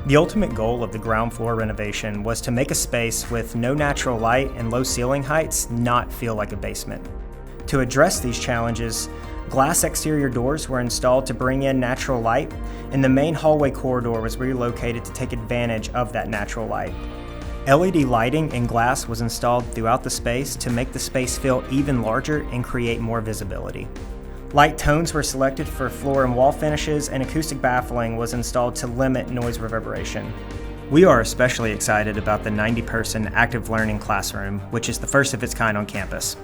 The ultimate goal of the ground floor renovation was to make a space with no natural light and low ceiling heights not feel like a basement. To address these challenges, glass exterior doors were installed to bring in natural light, and the main hallway corridor was relocated to take advantage of that natural light. LED lighting and glass was installed throughout the space to make the space feel even larger and create more visibility. Light tones were selected for floor and wall finishes, and acoustic baffling was installed to limit noise reverberation. We are especially excited about the 90-person active learning classroom, which is the first of its kind on campus.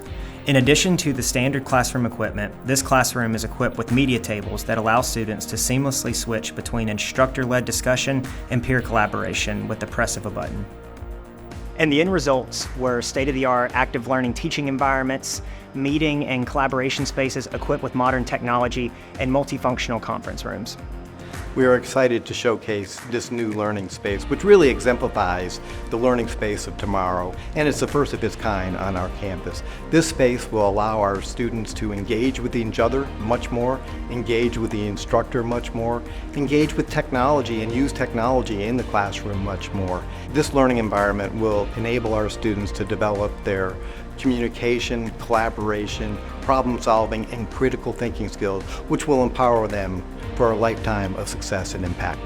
In addition to the standard classroom equipment, this classroom is equipped with media tables that allow students to seamlessly switch between instructor-led discussion and peer collaboration with the press of a button. And the end results were state-of-the-art active learning teaching environments, meeting and collaboration spaces equipped with modern technology, and multifunctional conference rooms. We are excited to showcase this new learning space, which really exemplifies the learning space of tomorrow, and it's the first of its kind on our campus. This space will allow our students to engage with each other much more, engage with the instructor much more, engage with technology and use technology in the classroom much more. This learning environment will enable our students to develop their communication, collaboration, problem solving, and critical thinking skills, which will empower them for a lifetime of success and impact.